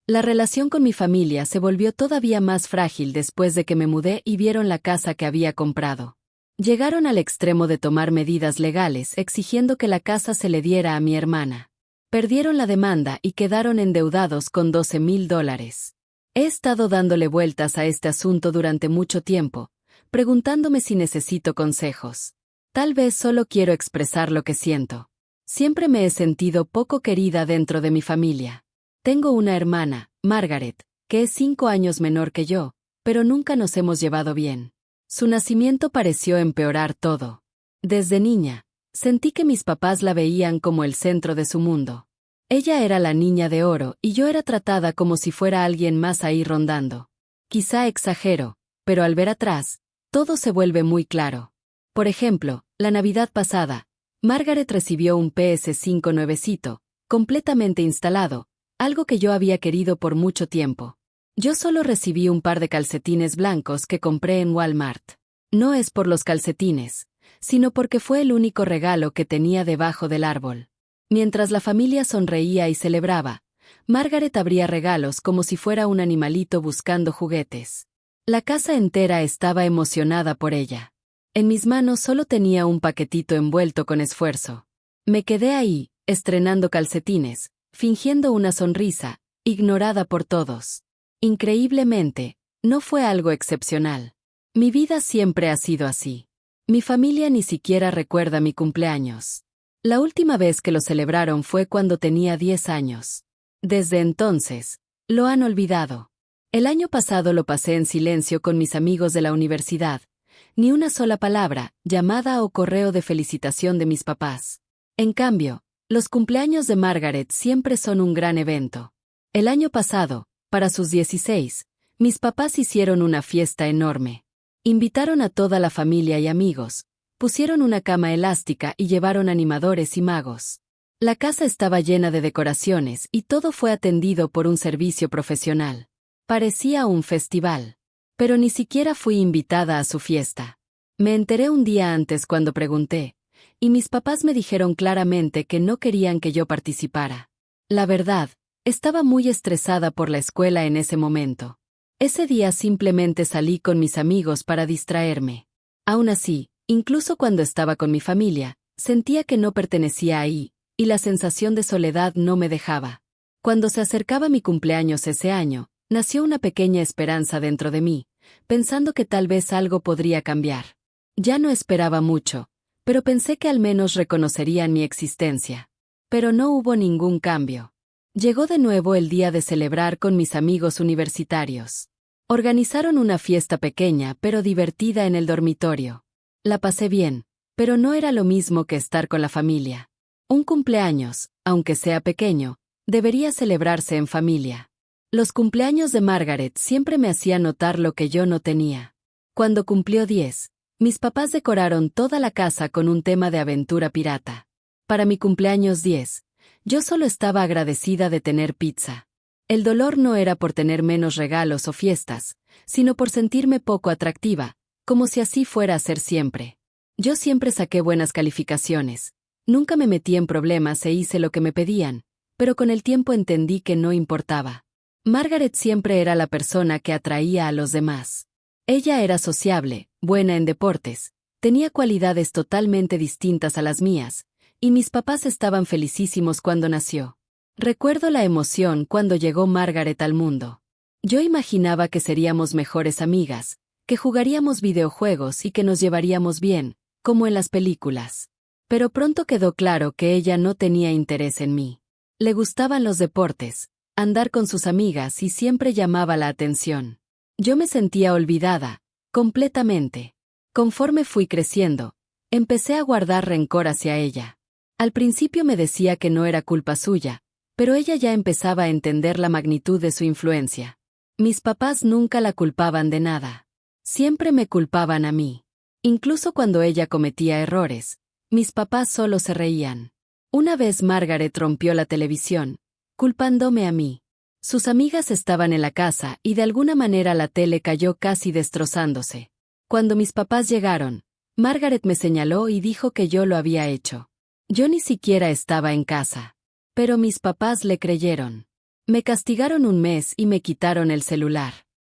La relación con mi familia se volvió todavía más frágil después de que me mudé y vieron la casa que había comprado. Llegaron al extremo de tomar medidas legales exigiendo que la casa se le diera a mi hermana. Perdieron la demanda y quedaron endeudados con $12,000. He estado dándole vueltas a este asunto durante mucho tiempo, preguntándome si necesito consejos. Tal vez solo quiero expresar lo que siento. Siempre me he sentido poco querida dentro de mi familia. Tengo una hermana, Margaret, que es 5 años menor que yo, pero nunca nos hemos llevado bien. Su nacimiento pareció empeorar todo. Desde niña, sentí que mis papás la veían como el centro de su mundo. Ella era la niña de oro y yo era tratada como si fuera alguien más ahí rondando. Quizá exagero, pero al ver atrás, todo se vuelve muy claro. Por ejemplo, la Navidad pasada, Margaret recibió un PS5 nuevecito, completamente instalado, algo que yo había querido por mucho tiempo. Yo solo recibí un par de calcetines blancos que compré en Walmart. No es por los calcetines, sino porque fue el único regalo que tenía debajo del árbol. Mientras la familia sonreía y celebraba, Margaret abría regalos como si fuera un animalito buscando juguetes. La casa entera estaba emocionada por ella. En mis manos solo tenía un paquetito envuelto con esfuerzo. Me quedé ahí, estrenando calcetines, fingiendo una sonrisa, ignorada por todos. Increíblemente, no fue algo excepcional. Mi vida siempre ha sido así. Mi familia ni siquiera recuerda mi cumpleaños. La última vez que lo celebraron fue cuando tenía 10 años. Desde entonces, lo han olvidado. El año pasado lo pasé en silencio con mis amigos de la universidad. Ni una sola palabra, llamada o correo de felicitación de mis papás. En cambio, los cumpleaños de Margaret siempre son un gran evento. El año pasado, para sus 16, mis papás hicieron una fiesta enorme. Invitaron a toda la familia y amigos, pusieron una cama elástica y llevaron animadores y magos. La casa estaba llena de decoraciones y todo fue atendido por un servicio profesional. Parecía un festival. Pero ni siquiera fui invitada a su fiesta. Me enteré un día antes cuando pregunté, y mis papás me dijeron claramente que no querían que yo participara. La verdad, estaba muy estresada por la escuela en ese momento. Ese día simplemente salí con mis amigos para distraerme. Aún así, incluso cuando estaba con mi familia, sentía que no pertenecía ahí, y la sensación de soledad no me dejaba. Cuando se acercaba mi cumpleaños ese año, nació una pequeña esperanza dentro de mí, pensando que tal vez algo podría cambiar. Ya no esperaba mucho, pero pensé que al menos reconocerían mi existencia. Pero no hubo ningún cambio. Llegó de nuevo el día de celebrar con mis amigos universitarios. Organizaron una fiesta pequeña pero divertida en el dormitorio. La pasé bien, pero no era lo mismo que estar con la familia. Un cumpleaños, aunque sea pequeño, debería celebrarse en familia. Los cumpleaños de Margaret siempre me hacían notar lo que yo no tenía. Cuando cumplió 10, mis papás decoraron toda la casa con un tema de aventura pirata. Para mi cumpleaños 10, yo solo estaba agradecida de tener pizza. El dolor no era por tener menos regalos o fiestas, sino por sentirme poco atractiva, como si así fuera a ser siempre. Yo siempre saqué buenas calificaciones, nunca me metí en problemas e hice lo que me pedían, pero con el tiempo entendí que no importaba. Margaret siempre era la persona que atraía a los demás. Ella era sociable, buena en deportes, tenía cualidades totalmente distintas a las mías, y mis papás estaban felicísimos cuando nació. Recuerdo la emoción cuando llegó Margaret al mundo. Yo imaginaba que seríamos mejores amigas, que jugaríamos videojuegos y que nos llevaríamos bien, como en las películas. Pero pronto quedó claro que ella no tenía interés en mí. Le gustaban los deportes, andar con sus amigas y siempre llamaba la atención. Yo me sentía olvidada, completamente. Conforme fui creciendo, empecé a guardar rencor hacia ella. Al principio me decía que no era culpa suya, pero ella ya empezaba a entender la magnitud de su influencia. Mis papás nunca la culpaban de nada. Siempre me culpaban a mí. Incluso cuando ella cometía errores, mis papás solo se reían. Una vez Margaret rompió la televisión, culpándome a mí. Sus amigas estaban en la casa y de alguna manera la tele cayó casi destrozándose. Cuando mis papás llegaron, Margaret me señaló y dijo que yo lo había hecho. Yo ni siquiera estaba en casa. Pero mis papás le creyeron. Me castigaron un mes y me quitaron el celular.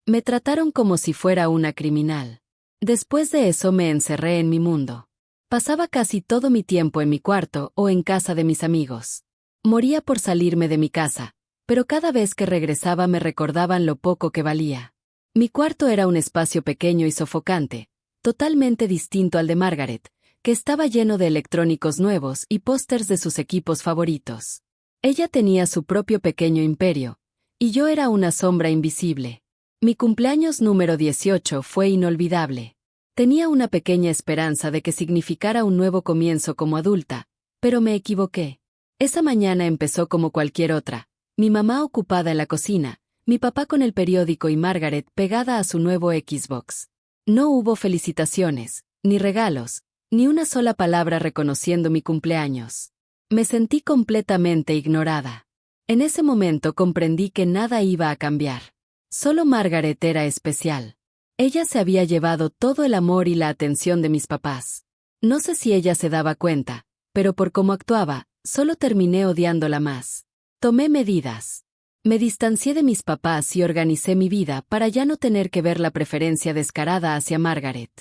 Me trataron como si fuera una criminal. Después de eso me encerré en mi mundo. Pasaba casi todo mi tiempo en mi cuarto o en casa de mis amigos. Moría por salirme de mi casa, pero cada vez que regresaba me recordaban lo poco que valía. Mi cuarto era un espacio pequeño y sofocante, totalmente distinto al de Margaret, que estaba lleno de electrónicos nuevos y pósters de sus equipos favoritos. Ella tenía su propio pequeño imperio, y yo era una sombra invisible. Mi cumpleaños número 18 fue inolvidable. Tenía una pequeña esperanza de que significara un nuevo comienzo como adulta, pero me equivoqué. Esa mañana empezó como cualquier otra, mi mamá ocupada en la cocina, mi papá con el periódico y Margaret pegada a su nuevo Xbox. No hubo felicitaciones, ni regalos, ni una sola palabra reconociendo mi cumpleaños. Me sentí completamente ignorada. En ese momento comprendí que nada iba a cambiar. Solo Margaret era especial. Ella se había llevado todo el amor y la atención de mis papás. No sé si ella se daba cuenta, pero por cómo actuaba, solo terminé odiándola más. Tomé medidas. Me distancié de mis papás y organicé mi vida para ya no tener que ver la preferencia descarada hacia Margaret.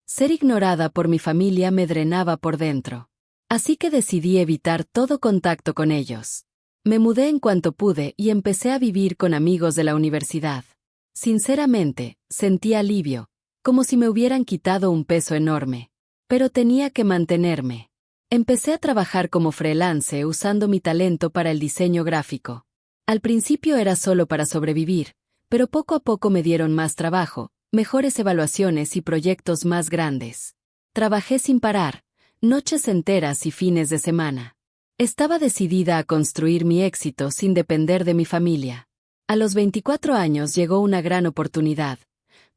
Ser ignorada por mi familia me drenaba por dentro. Así que decidí evitar todo contacto con ellos. Me mudé en cuanto pude y empecé a vivir con amigos de la universidad. Sinceramente, sentí alivio, como si me hubieran quitado un peso enorme. Pero tenía que mantenerme. Empecé a trabajar como freelance usando mi talento para el diseño gráfico. Al principio era solo para sobrevivir, pero poco a poco me dieron más trabajo, mejores evaluaciones y proyectos más grandes. Trabajé sin parar, noches enteras y fines de semana. Estaba decidida a construir mi éxito sin depender de mi familia. A los 24 años llegó una gran oportunidad.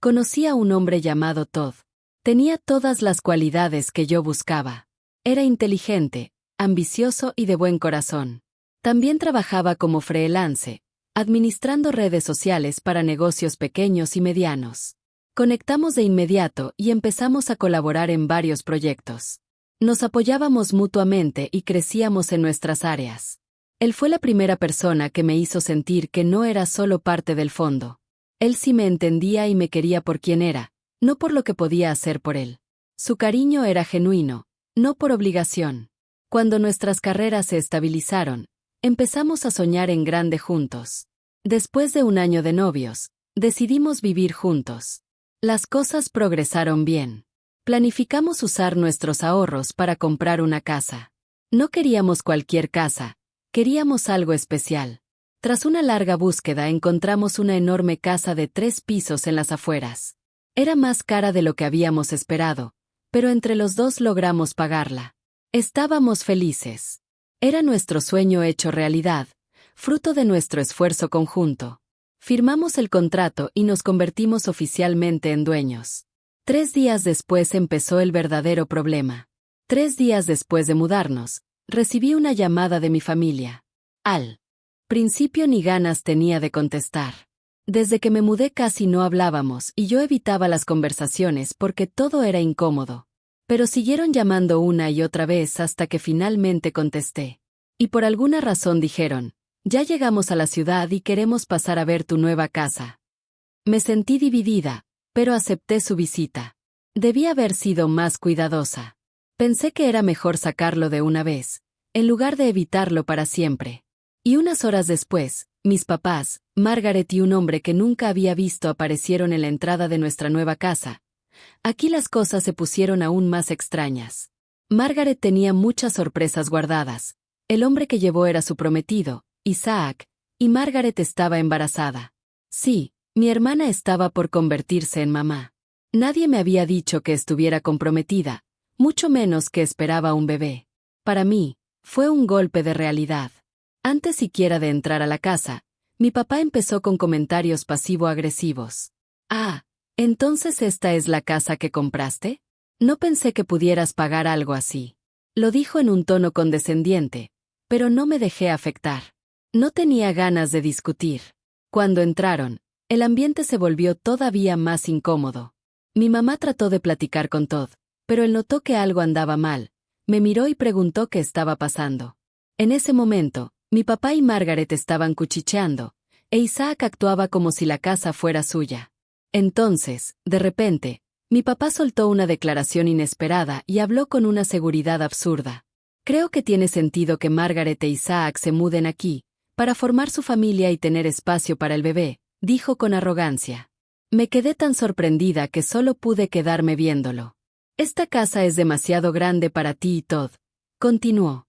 Conocí a un hombre llamado Todd. Tenía todas las cualidades que yo buscaba. Era inteligente, ambicioso y de buen corazón. También trabajaba como freelance, administrando redes sociales para negocios pequeños y medianos. Conectamos de inmediato y empezamos a colaborar en varios proyectos. Nos apoyábamos mutuamente y crecíamos en nuestras áreas. Él fue la primera persona que me hizo sentir que no era solo parte del fondo. Él sí me entendía y me quería por quien era, no por lo que podía hacer por él. Su cariño era genuino, no por obligación. Cuando nuestras carreras se estabilizaron, empezamos a soñar en grande juntos. Después de un año de novios, decidimos vivir juntos. Las cosas progresaron bien. Planificamos usar nuestros ahorros para comprar una casa. No queríamos cualquier casa, queríamos algo especial. Tras una larga búsqueda encontramos una enorme casa de 3 pisos en las afueras. Era más cara de lo que habíamos esperado, pero entre los dos logramos pagarla. Estábamos felices. Era nuestro sueño hecho realidad, fruto de nuestro esfuerzo conjunto. Firmamos el contrato y nos convertimos oficialmente en dueños. 3 días después empezó el verdadero problema. 3 días después de mudarnos, recibí una llamada de mi familia. Al principio ni ganas tenía de contestar. Desde que me mudé casi no hablábamos y yo evitaba las conversaciones porque todo era incómodo. Pero siguieron llamando una y otra vez hasta que finalmente contesté. Y por alguna razón dijeron, ya llegamos a la ciudad y queremos pasar a ver tu nueva casa. Me sentí dividida, pero acepté su visita. Debí haber sido más cuidadosa. Pensé que era mejor sacarlo de una vez, en lugar de evitarlo para siempre. Y unas horas después, mis papás, Margaret y un hombre que nunca había visto aparecieron en la entrada de nuestra nueva casa. Aquí las cosas se pusieron aún más extrañas. Margaret tenía muchas sorpresas guardadas. El hombre que llevó era su prometido, Isaac, y Margaret estaba embarazada. Sí, mi hermana estaba por convertirse en mamá. Nadie me había dicho que estuviera comprometida, mucho menos que esperaba un bebé. Para mí, fue un golpe de realidad. Antes siquiera de entrar a la casa, mi papá empezó con comentarios pasivo-agresivos. Ah, ¿entonces esta es la casa que compraste? No pensé que pudieras pagar algo así. Lo dijo en un tono condescendiente, pero no me dejé afectar. No tenía ganas de discutir. Cuando entraron, el ambiente se volvió todavía más incómodo. Mi mamá trató de platicar con Todd, pero él notó que algo andaba mal. Me miró y preguntó qué estaba pasando. En ese momento, Mi papá y Margaret estaban cuchicheando, e Isaac actuaba como si la casa fuera suya. Entonces, de repente, mi papá soltó una declaración inesperada y habló con una seguridad absurda. Creo que tiene sentido que Margaret e Isaac se muden aquí, para formar su familia y tener espacio para el bebé, dijo con arrogancia. Me quedé tan sorprendida que solo pude quedarme viéndolo. Esta casa es demasiado grande para ti y Todd, continuó.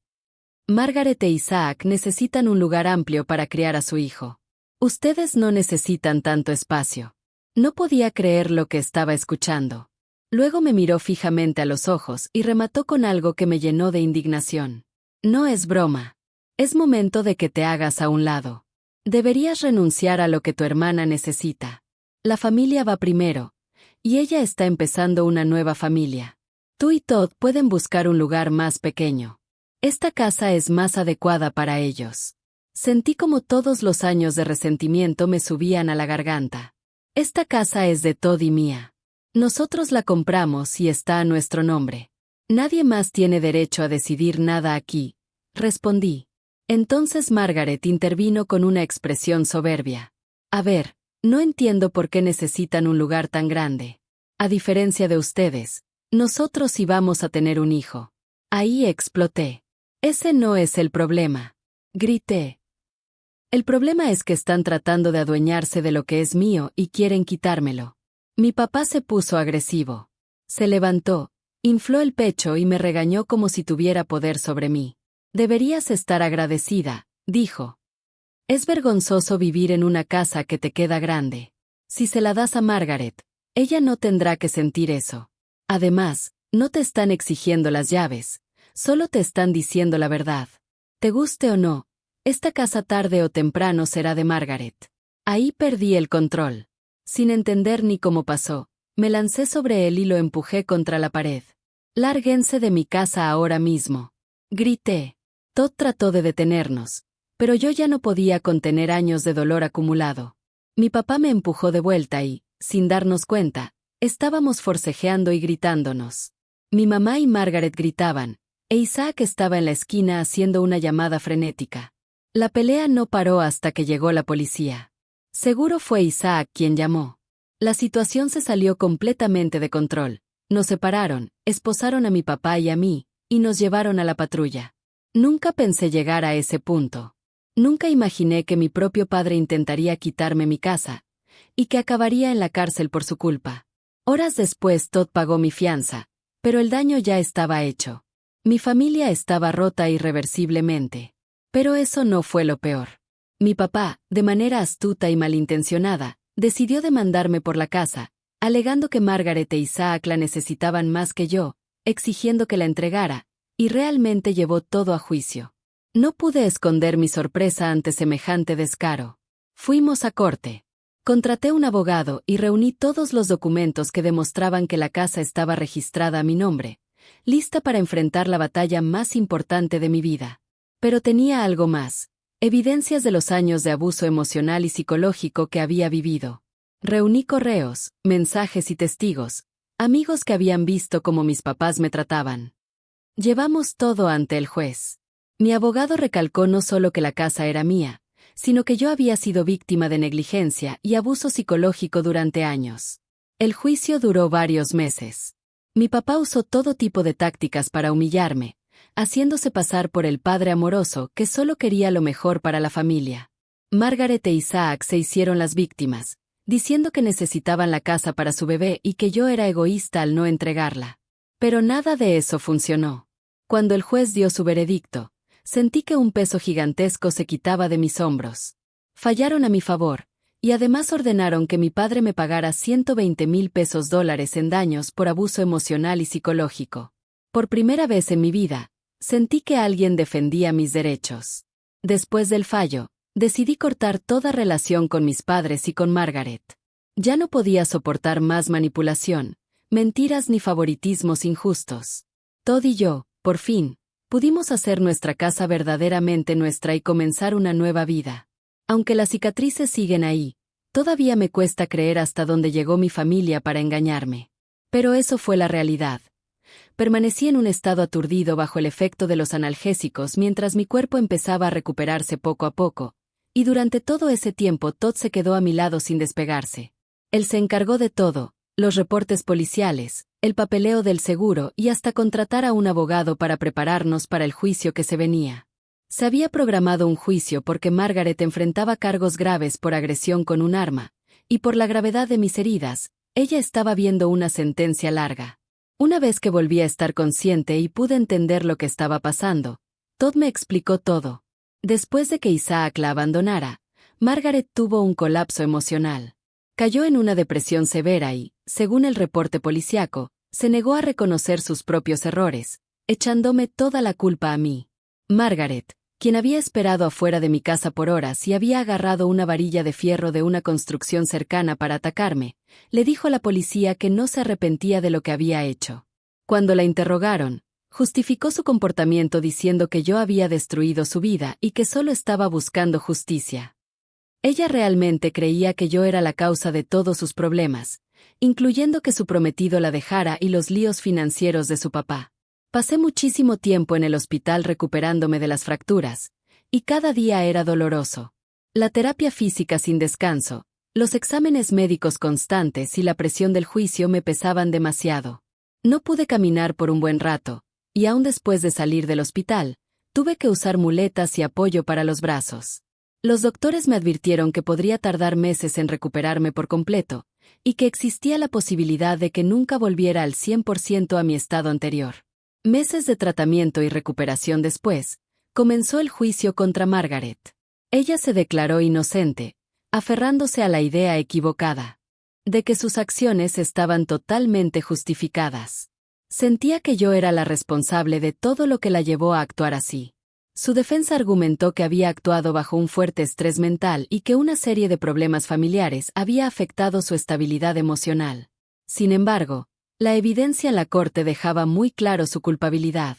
Margaret e Isaac necesitan un lugar amplio para criar a su hijo. Ustedes no necesitan tanto espacio. No podía creer lo que estaba escuchando. Luego me miró fijamente a los ojos y remató con algo que me llenó de indignación. No es broma. Es momento de que te hagas a un lado. Deberías renunciar a lo que tu hermana necesita. La familia va primero, y ella está empezando una nueva familia. Tú y Todd pueden buscar un lugar más pequeño. Esta casa es más adecuada para ellos. Sentí como todos los años de resentimiento me subían a la garganta. Esta casa es de Todd y mía. Nosotros la compramos y está a nuestro nombre. Nadie más tiene derecho a decidir nada aquí, respondí. Entonces Margaret intervino con una expresión soberbia. A ver, no entiendo por qué necesitan un lugar tan grande. A diferencia de ustedes, nosotros sí vamos a tener un hijo. Ahí exploté. Ese no es el problema. Grité. El problema es que están tratando de adueñarse de lo que es mío y quieren quitármelo. Mi papá se puso agresivo. Se levantó, infló el pecho y me regañó como si tuviera poder sobre mí. Deberías estar agradecida, dijo. Es vergonzoso vivir en una casa que te queda grande. Si se la das a Margaret, ella no tendrá que sentir eso. Además, no te están exigiendo las llaves, solo te están diciendo la verdad. Te guste o no, esta casa tarde o temprano será de Margaret. Ahí perdí el control. Sin entender ni cómo pasó, me lancé sobre él y lo empujé contra la pared. Lárguense de mi casa ahora mismo. Grité. Todd trató de detenernos, pero yo ya no podía contener años de dolor acumulado. Mi papá me empujó de vuelta y, sin darnos cuenta, estábamos forcejeando y gritándonos. Mi mamá y Margaret gritaban, e Isaac estaba en la esquina haciendo una llamada frenética. La pelea no paró hasta que llegó la policía. Seguro fue Isaac quien llamó. La situación se salió completamente de control. Nos separaron, esposaron a mi papá y a mí, y nos llevaron a la patrulla. Nunca pensé llegar a ese punto. Nunca imaginé que mi propio padre intentaría quitarme mi casa, y que acabaría en la cárcel por su culpa. Horas después Todd pagó mi fianza, pero el daño ya estaba hecho. Mi familia estaba rota irreversiblemente. Pero eso no fue lo peor. Mi papá, de manera astuta y malintencionada, decidió demandarme por la casa, alegando que Margaret e Isaac la necesitaban más que yo, exigiendo que la entregara, y realmente llevó todo a juicio. No pude esconder mi sorpresa ante semejante descaro. Fuimos a corte. Contraté un abogado y reuní todos los documentos que demostraban que la casa estaba registrada a mi nombre, lista para enfrentar la batalla más importante de mi vida. Pero tenía algo más, evidencias de los años de abuso emocional y psicológico que había vivido. Reuní correos, mensajes y testigos, amigos que habían visto cómo mis papás me trataban. Llevamos todo ante el juez. Mi abogado recalcó no solo que la casa era mía, sino que yo había sido víctima de negligencia y abuso psicológico durante años. El juicio duró varios meses. Mi papá usó todo tipo de tácticas para humillarme, haciéndose pasar por el padre amoroso que solo quería lo mejor para la familia. Margaret e Isaac se hicieron las víctimas, diciendo que necesitaban la casa para su bebé y que yo era egoísta al no entregarla. Pero nada de eso funcionó. Cuando el juez dio su veredicto, sentí que un peso gigantesco se quitaba de mis hombros. Fallaron a mi favor, y además ordenaron que mi padre me pagara $120,000 en daños por abuso emocional y psicológico. Por primera vez en mi vida, sentí que alguien defendía mis derechos. Después del fallo, decidí cortar toda relación con mis padres y con Margaret. Ya no podía soportar más manipulación, mentiras ni favoritismos injustos. Todd y yo, por fin, pudimos hacer nuestra casa verdaderamente nuestra y comenzar una nueva vida. Aunque las cicatrices siguen ahí, todavía me cuesta creer hasta dónde llegó mi familia para engañarme. Pero eso fue la realidad. permanecí en un estado aturdido bajo el efecto de los analgésicos mientras mi cuerpo empezaba a recuperarse poco a poco, y durante todo ese tiempo Todd se quedó a mi lado sin despegarse. Él se encargó de todo, los reportes policiales, el papeleo del seguro y hasta contratar a un abogado para prepararnos para el juicio que se venía. Se había programado un juicio porque Margaret enfrentaba cargos graves por agresión con un arma, y por la gravedad de mis heridas, ella estaba viendo una sentencia larga. Una vez que volví a estar consciente y pude entender lo que estaba pasando, Todd me explicó todo. Después de que Isaac la abandonara, Margaret tuvo un colapso emocional. Cayó en una depresión severa y, según el reporte policíaco, se negó a reconocer sus propios errores, echándome toda la culpa a mí. Margaret, quien había esperado afuera de mi casa por horas y había agarrado una varilla de fierro de una construcción cercana para atacarme, le dijo a la policía que no se arrepentía de lo que había hecho. Cuando la interrogaron, justificó su comportamiento diciendo que yo había destruido su vida y que solo estaba buscando justicia. Ella realmente creía que yo era la causa de todos sus problemas, incluyendo que su prometido la dejara y los líos financieros de su papá. Pasé muchísimo tiempo en el hospital recuperándome de las fracturas, y cada día era doloroso. La terapia física sin descanso, los exámenes médicos constantes y la presión del juicio me pesaban demasiado. No pude caminar por un buen rato, y aún después de salir del hospital, tuve que usar muletas y apoyo para los brazos. Los doctores me advirtieron que podría tardar meses en recuperarme por completo, y que existía la posibilidad de que nunca volviera al 100% a mi estado anterior. Meses de tratamiento y recuperación después, comenzó el juicio contra Margaret. Ella se declaró inocente, aferrándose a la idea equivocada de que sus acciones estaban totalmente justificadas. Sentía que yo era la responsable de todo lo que la llevó a actuar así. Su defensa argumentó que había actuado bajo un fuerte estrés mental y que una serie de problemas familiares había afectado su estabilidad emocional. Sin embargo, la evidencia en la corte dejaba muy claro su culpabilidad.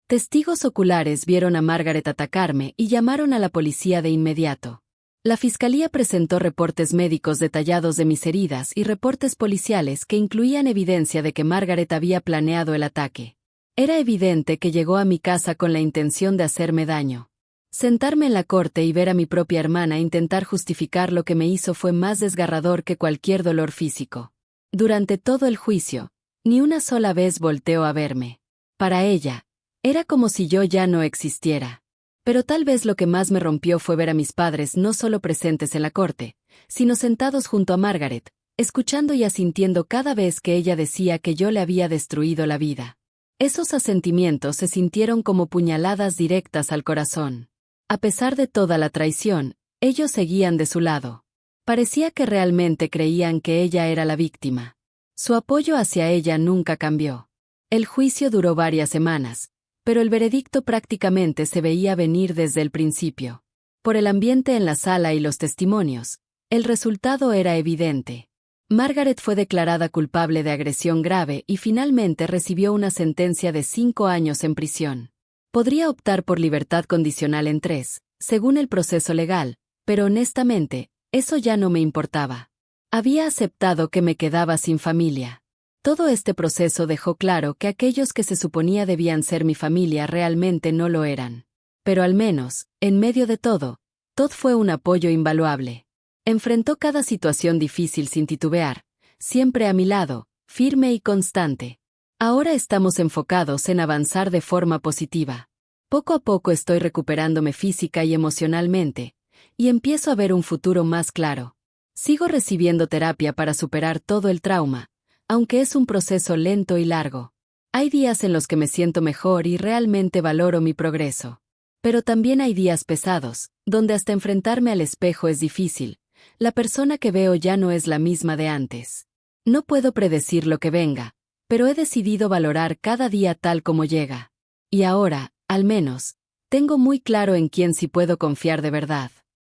Testigos oculares vieron a Margaret atacarme y llamaron a la policía de inmediato. La fiscalía presentó reportes médicos detallados de mis heridas y reportes policiales que incluían evidencia de que Margaret había planeado el ataque. Era evidente que llegó a mi casa con la intención de hacerme daño. Sentarme en la corte y ver a mi propia hermana intentar justificar lo que me hizo fue más desgarrador que cualquier dolor físico. Durante todo el juicio, ni una sola vez volteó a verme. Para ella, era como si yo ya no existiera. Pero tal vez lo que más me rompió fue ver a mis padres no solo presentes en la corte, sino sentados junto a Margaret, escuchando y asintiendo cada vez que ella decía que yo le había destruido la vida. Esos asentimientos se sintieron como puñaladas directas al corazón. A pesar de toda la traición, ellos seguían de su lado. Parecía que realmente creían que ella era la víctima. Su apoyo hacia ella nunca cambió. El juicio duró varias semanas, pero el veredicto prácticamente se veía venir desde el principio. Por el ambiente en la sala y los testimonios, el resultado era evidente. Margaret fue declarada culpable de agresión grave y finalmente recibió una sentencia de 5 años en prisión. Podría optar por libertad condicional en 3, según el proceso legal, pero honestamente, eso ya no me importaba. Había aceptado que me quedaba sin familia. Todo este proceso dejó claro que aquellos que se suponía debían ser mi familia realmente no lo eran. Pero al menos, en medio de todo, Todd fue un apoyo invaluable. Enfrentó cada situación difícil sin titubear, siempre a mi lado, firme y constante. Ahora estamos enfocados en avanzar de forma positiva. Poco a poco estoy recuperándome física y emocionalmente, y empiezo a ver un futuro más claro. Sigo recibiendo terapia para superar todo el trauma, aunque es un proceso lento y largo. Hay días en los que me siento mejor y realmente valoro mi progreso. Pero también hay días pesados, donde hasta enfrentarme al espejo es difícil. La persona que veo ya no es la misma de antes. No puedo predecir lo que venga, pero he decidido valorar cada día tal como llega. Y ahora, al menos, tengo muy claro en quién sí puedo confiar de verdad.